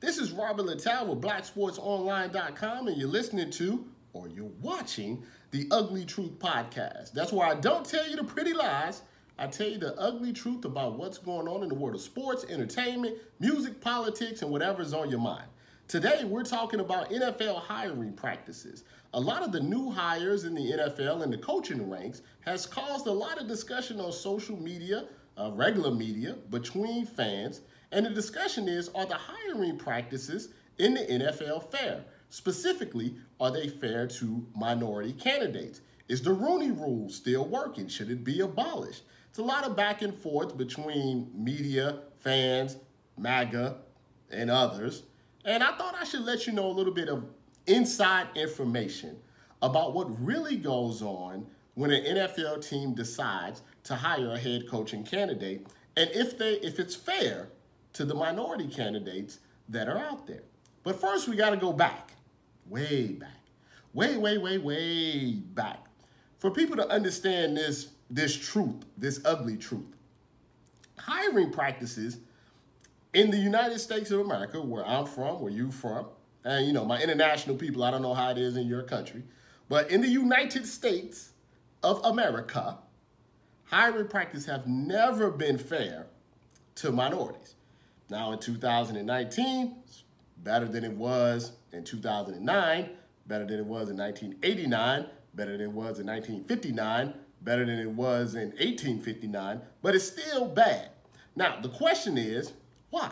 This is Robert Littal with BlackSportsOnline.com, and you're listening to, or you're watching, the Ugly Truth Podcast. That's where I don't tell you the pretty lies. I tell you the ugly truth about what's going on in the world of sports, entertainment, music, politics, and whatever's on your mind. Today, we're talking about NFL hiring practices. A lot of the new hires in the NFL and the coaching ranks has caused a lot of discussion on social media, regular media, between fans. And the discussion is, are the hiring practices in the NFL fair? Specifically, are they fair to minority candidates? Is the Rooney Rule still working? Should it be abolished? It's a lot of back and forth between media, fans, MAGA, and others. And I thought I should let you know a little bit of inside information about what really goes on when an NFL team decides to hire a head coaching candidate, and if it's fair to the minority candidates that are out there. But first, we got to go back, way back, way back, for people to understand this truth, this ugly truth. Hiring practices in the United States of America, where I'm from, where you're from, and my international people, I don't know how it is in your country, but in the United States of America, hiring practices have never been fair to minorities. Now in 2019, it's better than it was in 2009, better than it was in 1989, better than it was in 1959, better than it was in 1859, but it's still bad. Now, the question is, why?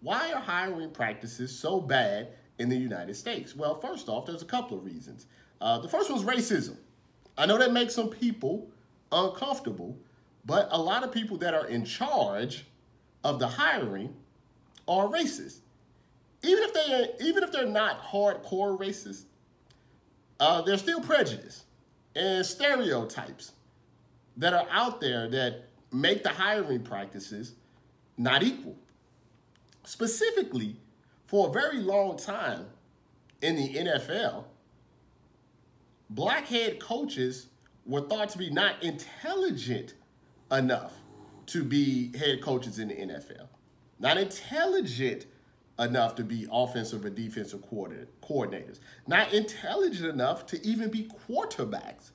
Why are hiring practices so bad in the United States? Well, first off, there's a couple of reasons. The first one's racism. I know that makes some people uncomfortable, but a lot of people that are in charge of the hiring are racist. Even if they're not hardcore racist, there's still prejudice and stereotypes that are out there that make the hiring practices not equal. Specifically, for a very long time in the NFL, black head coaches were thought to be not intelligent enough to be head coaches in the NFL. Not intelligent enough to be offensive or defensive coordinators. Not intelligent enough to even be quarterbacks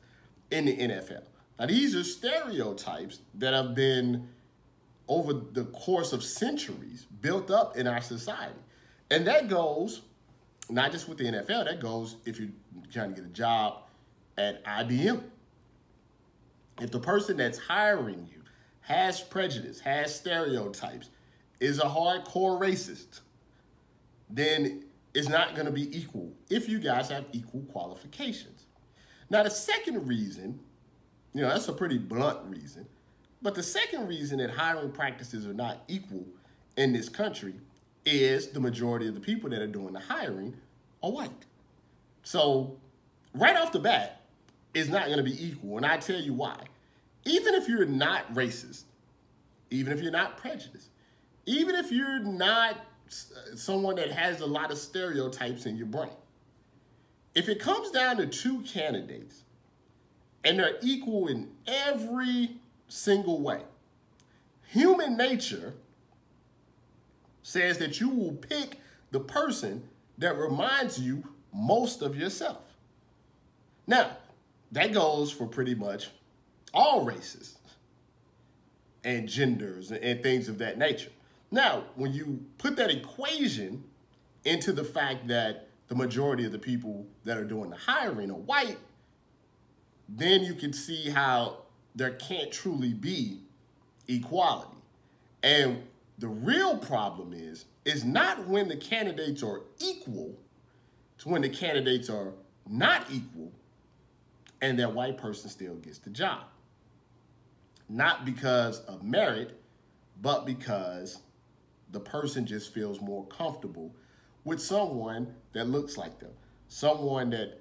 in the NFL. Now, these are stereotypes that have been, over the course of centuries, built up in our society. And that goes not just with the NFL, that goes if you're trying to get a job at IBM. If the person that's hiring you has prejudice, has stereotypes, is a hardcore racist, then it's not going to be equal if you guys have equal qualifications. Now, the second reason, that's a pretty blunt reason, but the second reason that hiring practices are not equal in this country is the majority of the people that are doing the hiring are white. So right off the bat, it's not going to be equal, and I tell you why. Even if you're not racist, even if you're not prejudiced, even if you're not someone that has a lot of stereotypes in your brain, if it comes down to two candidates and they're equal in every single way, human nature says that you will pick the person that reminds you most of yourself. Now, that goes for pretty much all races and genders and things of that nature. Now, when you put that equation into the fact that the majority of the people that are doing the hiring are white, then you can see how there can't truly be equality. And the real problem is not when the candidates are equal, it's when the candidates are not equal and that white person still gets the job. Not because of merit, but because the person just feels more comfortable with someone that looks like them, someone that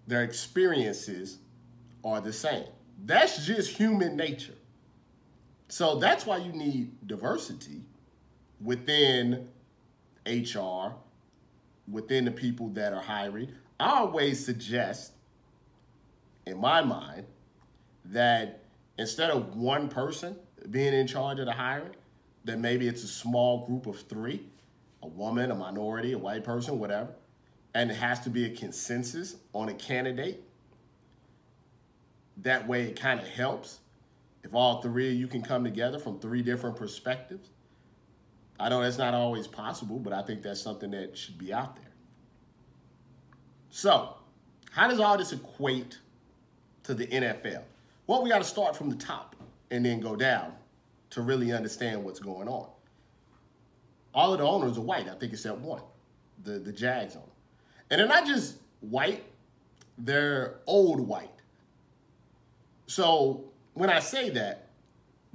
their experiences are the same. That's just human nature. So that's why you need diversity within HR, within the people that are hiring. I always suggest, in my mind, that instead of one person being in charge of the hiring, that maybe it's a small group of three a woman, a minority, a white person, whatever, and it has to be a consensus on a candidate. That way it kind of helps if all three of you can come together from three different perspectives. I know that's not always possible, but I think that's something that should be out there. So, how does all this equate to the NFL? Well, we got to start from the top and then go down to really understand what's going on. All of the owners are white, I think except one, the Jags owner. And they're not just white, they're old white. So when I say that,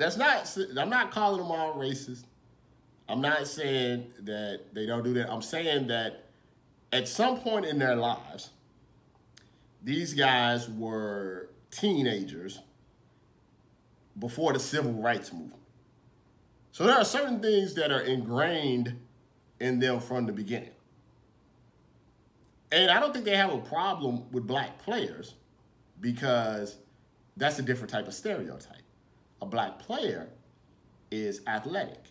I'm not calling them all racist. I'm not saying that they don't do that. I'm saying that at some point in their lives, these guys were teenagers before the civil rights movement. So there are certain things that are ingrained in them from the beginning. And I don't think they have a problem with black players because that's a different type of stereotype. A black player is athletic,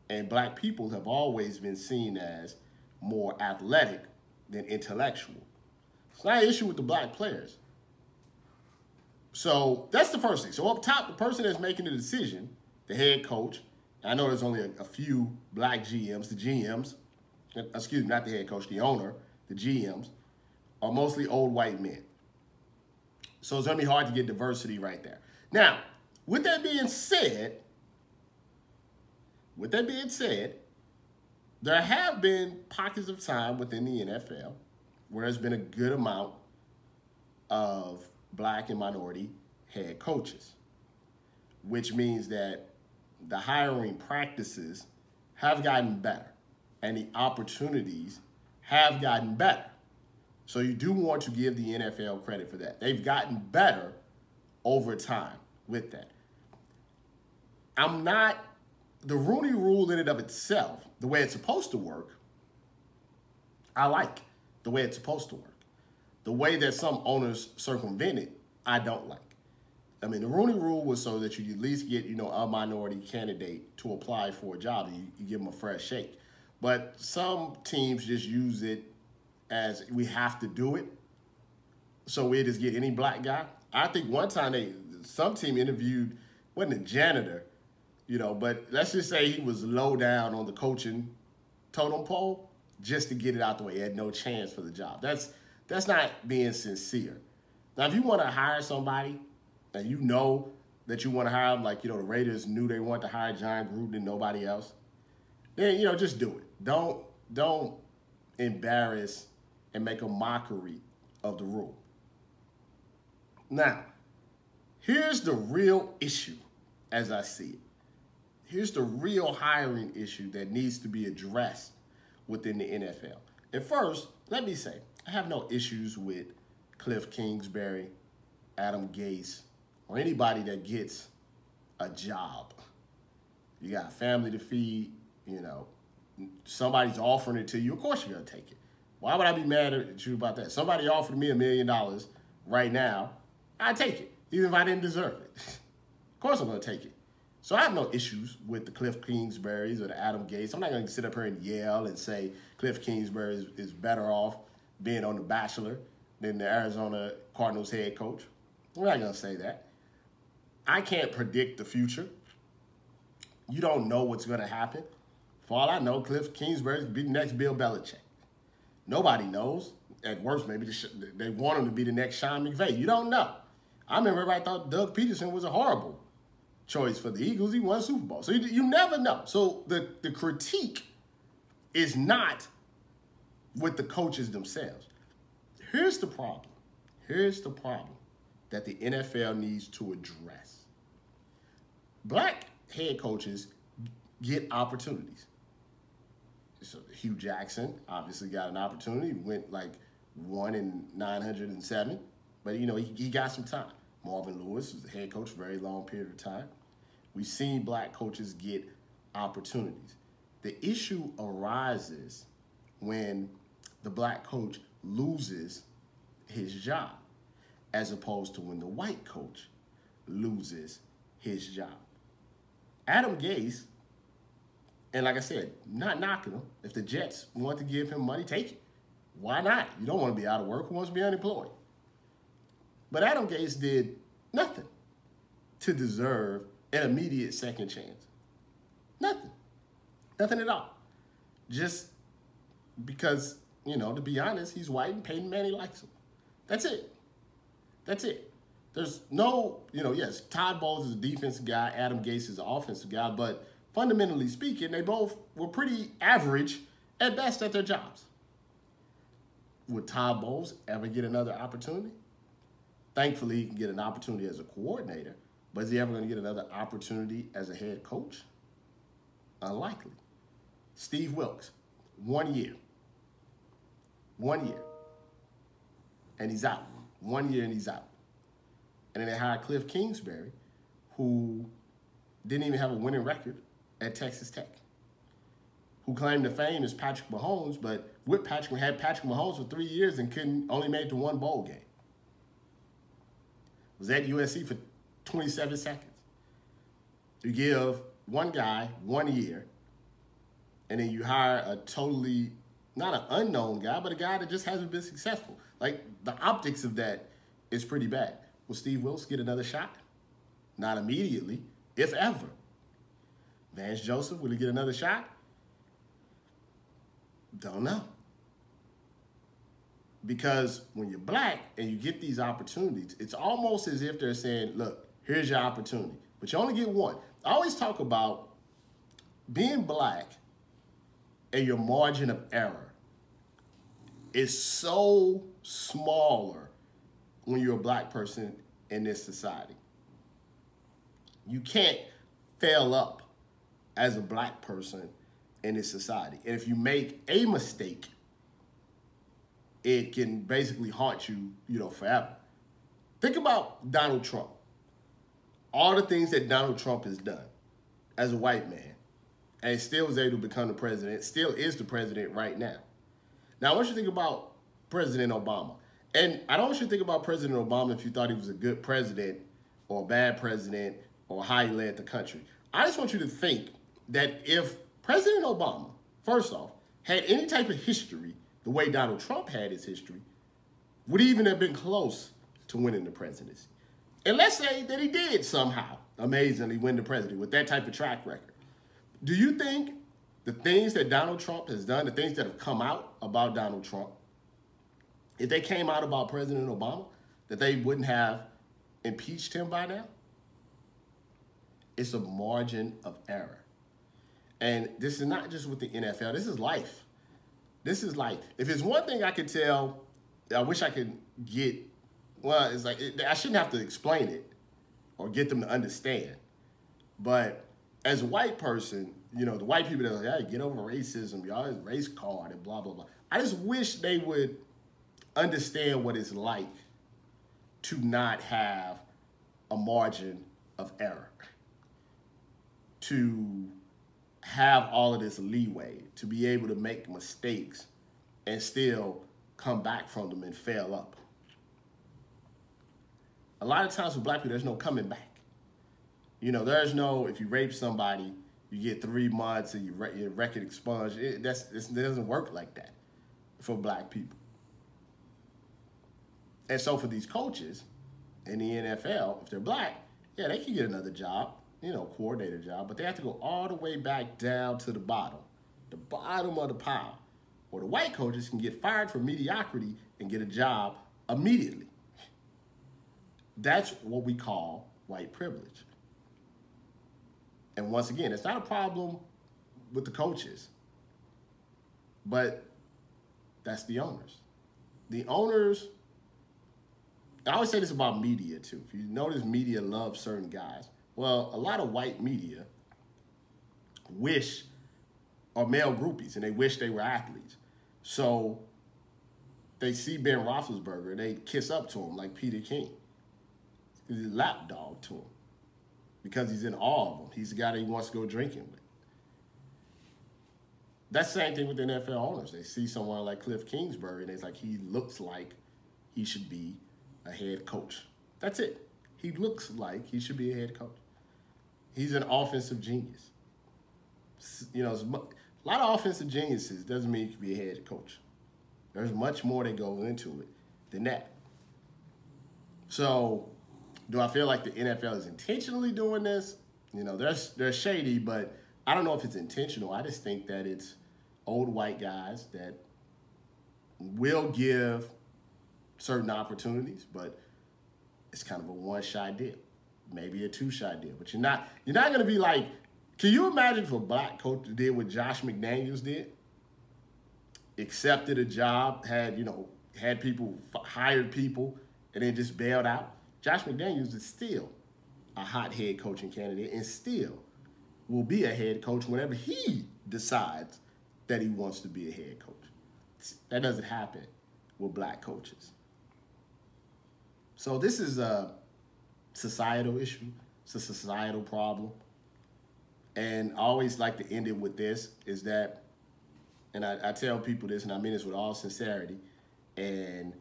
and black people have always been seen as more athletic than intellectual. It's not an issue with the black players. So that's the first thing. So up top, the person that's making the decision, the head coach, I know there's only a few black GMs, the GMs, excuse me, not the head coach, the owner, the GMs, are mostly old white men. So it's going to be hard to get diversity right there. Now, with that being said, there have been pockets of time within the NFL where there's been a good amount of black and minority head coaches, which means that the hiring practices have gotten better and the opportunities have gotten better. So you do want to give the NFL credit for that. They've gotten better over time with that. The Rooney Rule in and of itself, the way it's supposed to work, I like the way it's supposed to work. The way that some owners circumvent it, I don't like. I mean, the Rooney Rule was so that you at least get, a minority candidate to apply for a job and you give them a fresh shake. But some teams just use it as we have to do it, so we just get any black guy. I think one time some team interviewed, wasn't a janitor, but let's just say he was low down on the coaching totem pole just to get it out the way. He had no chance for the job. That's not being sincere. Now, if you want to hire somebody and you know that you want to hire them, like, the Raiders knew they wanted to hire John Gruden and nobody else, then, just do it. Don't embarrass and make a mockery of the rule. Now, here's the real issue as I see it. Here's the real hiring issue that needs to be addressed within the NFL. And first, let me say, I have no issues with Cliff Kingsbury, Adam Gase, or anybody that gets a job. You got a family to feed, somebody's offering it to you, of course you're going to take it. Why would I be mad at you about that? Somebody offered me $1 million right now, I'd take it, even if I didn't deserve it. Of course I'm going to take it. So I have no issues with the Cliff Kingsburys or the Adam Gase. I'm not going to sit up here and yell and say Cliff Kingsbury is better off being on The Bachelor than the Arizona Cardinals head coach. I'm not going to say that. I can't predict the future. You don't know what's going to happen. For all I know, Cliff Kingsbury could be the next Bill Belichick. Nobody knows. At worst, maybe they want him to be the next Sean McVay. You don't know. I remember everybody thought Doug Peterson was a horrible choice for the Eagles. He won a Super Bowl. So you never know. So the critique is not with the coaches themselves. Here's the problem. Here's the problem that the NFL needs to address. Black head coaches get opportunities. So Hugh Jackson obviously got an opportunity. Went like 1 in 907, but he got some time. Marvin Lewis was the head coach for a very long period of time. We've seen black coaches get opportunities. The issue arises when the black coach loses his job, as opposed to when the white coach loses his job. Adam Gase And like I said, not knocking him. If the Jets want to give him money, take it. Why not? You don't want to be out of work. Who wants to be unemployed? But Adam Gase did nothing to deserve an immediate second chance. Nothing. Nothing at all. Just because, to be honest, he's white and Peyton Manning likes him. That's it. That's it. There's no, yes, Todd Bowles is a defensive guy, Adam Gase is an offensive guy, but fundamentally speaking, they both were pretty average at best at their jobs. Would Todd Bowles ever get another opportunity? Thankfully, he can get an opportunity as a coordinator, but is he ever going to get another opportunity as a head coach? Unlikely. Steve Wilkes, 1 year. 1 year. And he's out. 1 year and he's out. And then they hired Cliff Kingsbury, who didn't even have a winning record at Texas Tech, who claimed the fame is Patrick Mahomes, but had Patrick Mahomes for 3 years and only made it to one bowl game. Was at USC for 27 seconds. You give one guy 1 year, and then you hire a totally, not an unknown guy, but a guy that just hasn't been successful. Like, the optics of that is pretty bad. Will Steve Wilkes get another shot? Not immediately, if ever. Vance Joseph, will he get another shot? Don't know. Because when you're black and you get these opportunities, it's almost as if they're saying, look, here's your opportunity, but you only get one. I always talk about being black and your margin of error is so smaller when you're a black person in this society. You can't fail up as a black person in this society. And if you make a mistake, it can basically haunt you, forever. Think about Donald Trump. All the things that Donald Trump has done as a white man, and still was able to become the president, still is the president right now. Now, I want you to think about President Obama. And I don't want you to think about President Obama if you thought he was a good president or a bad president or how he led the country. I just want you to think that if President Obama, first off, had any type of history the way Donald Trump had his history, would he even have been close to winning the presidency? And let's say that he did somehow amazingly win the presidency with that type of track record. Do you think the things that Donald Trump has done, the things that have come out about Donald Trump, if they came out about President Obama, that they wouldn't have impeached him by now? It's a margin of error. And this is not just with the NFL. This is life. This is life. If it's one thing I could tell, I wish I could get, it's like, I shouldn't have to explain it or get them to understand. But as a white person, the white people that are like, hey, get over racism, y'all, it's race card and blah, blah, blah. I just wish they would understand what it's like to not have a margin of error, to have all of this leeway, to be able to make mistakes and still come back from them and fail up. A lot of times with black people, there's no coming back. There's no, if you rape somebody, you get 3 months and your record expunged. It doesn't work like that for black people. And so for these coaches in the NFL, if they're black, yeah, they can get another job, coordinator job, but they have to go all the way back down to the bottom of the pile, where the white coaches can get fired for mediocrity and get a job immediately. That's what we call white privilege. And once again, it's not a problem with the coaches, but that's the owners. The owners, I always say this about media too. If you notice, media loves certain guys. Well, a lot of white media are male groupies, and they wish they were athletes. So they see Ben Roethlisberger, and they kiss up to him like Peter King. He's a lapdog to him because he's in awe of him. He's the guy that he wants to go drinking with. That's the same thing with the NFL owners. They see someone like Cliff Kingsbury, and it's like he looks like he should be a head coach. That's it. He looks like he should be a head coach. He's an offensive genius. You know, a lot of offensive geniuses doesn't mean you can be a head coach. There's much more that goes into it than that. So, do I feel like the NFL is intentionally doing this? You know, they're shady, but I don't know if it's intentional. I just think that it's old white guys that will give certain opportunities, but it's kind of a one-shot deal, maybe a two-shot deal. But you're not going to be like, can you imagine if a black coach did what Josh McDaniels did? Accepted a job, had people, hired people, and then just bailed out. Josh McDaniels is still a hot head coaching candidate and still will be a head coach whenever he decides that he wants to be a head coach. That doesn't happen with black coaches. So this is a societal issue. It's a societal problem. And I always like to end it with this, is that, and I tell people this, and I mean this with all sincerity, and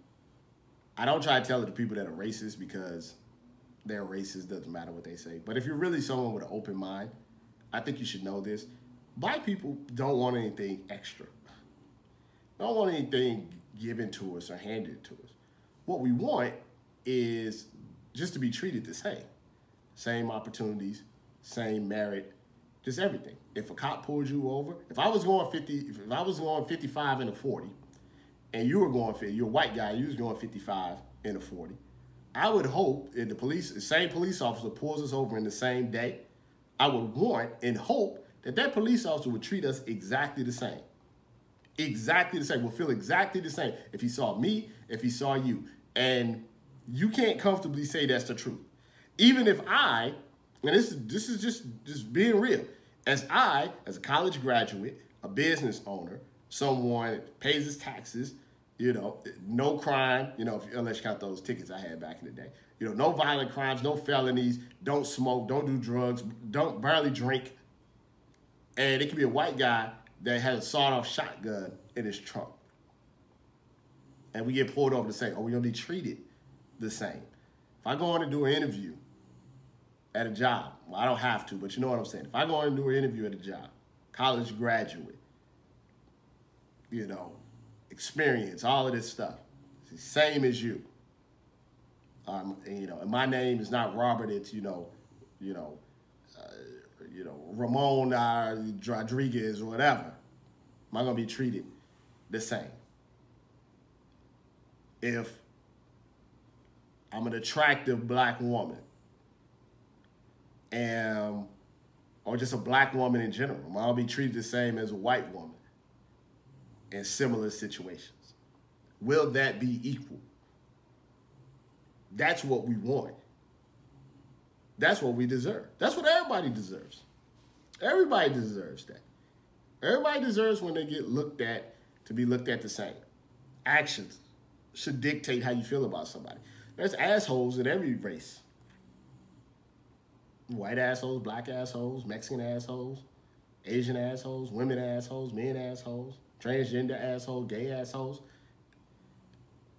I don't try to tell it to people that are racist because they're racist, doesn't matter what they say. But if you're really someone with an open mind, I think you should know this. Black people don't want anything extra. Don't want anything given to us or handed to us. What we want is just to be treated the same. Same opportunities, same merit, just everything. If a cop pulled you over, if I was going 55 in a 40, and you were going 50, you're a white guy, you was going 55 in a 40, I would hope if the same police officer pulls us over in the same day, I would want and hope that police officer would treat us exactly the same. Exactly the same. We'll feel exactly the same if he saw me, if he saw you. And you can't comfortably say that's the truth. Even if and this is just being real, as a college graduate, a business owner, someone that pays his taxes, no crime, unless you count those tickets I had back in the day, no violent crimes, no felonies, don't smoke, don't do drugs, don't barely drink. And it could be a white guy that has a sawed-off shotgun in his trunk. And we get pulled over to say, we're going to be treated the same. If I go on to do an interview at a job, well, I don't have to, but you know what I'm saying. If I go on and do an interview at a job, college graduate, experience, all of this stuff, it's the same as you. And my name is not Robert, it's, Ramon Rodriguez or whatever. Am I going to be treated the same? If I'm an attractive black woman, or just a black woman in general, am I going to be treated the same as a white woman in similar situations? Will that be equal? That's what we want. That's what we deserve. That's what everybody deserves. Everybody deserves that. Everybody deserves when they get looked at to be looked at the same. Actions should dictate how you feel about somebody. There's assholes in every race. White assholes, black assholes, Mexican assholes, Asian assholes, women assholes, men assholes, transgender assholes, gay assholes.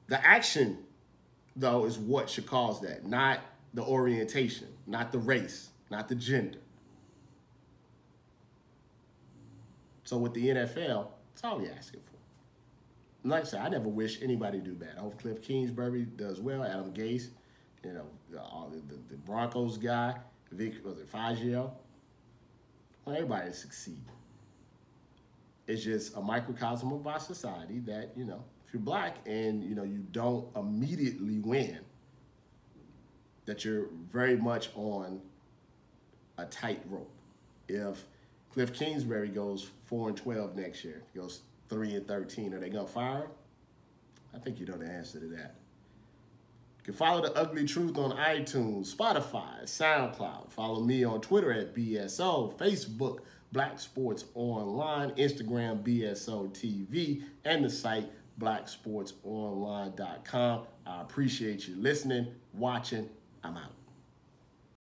The action, though, is what should cause that, not the orientation, not the race, not the gender. So with the NFL, that's all we're asking for. And like I said, I never wish anybody to do bad. I hope Cliff Kingsbury does well, Adam Gase, the Broncos guy, Vic, was it Fangio? Well, everybody succeed. It's just a microcosm of our society that, if you're black and, you don't immediately win, that you're very much on a tightrope. If Cliff Kingsbury goes 4-12 next year, goes 3-13, are they gonna fire him? I think you know the answer to that. You can follow The Ugly Truth on iTunes, Spotify, SoundCloud. Follow me on Twitter at BSO, Facebook, Black Sports Online, Instagram, BSO TV, and the site blacksportsonline.com. I appreciate you listening, watching. I'm out.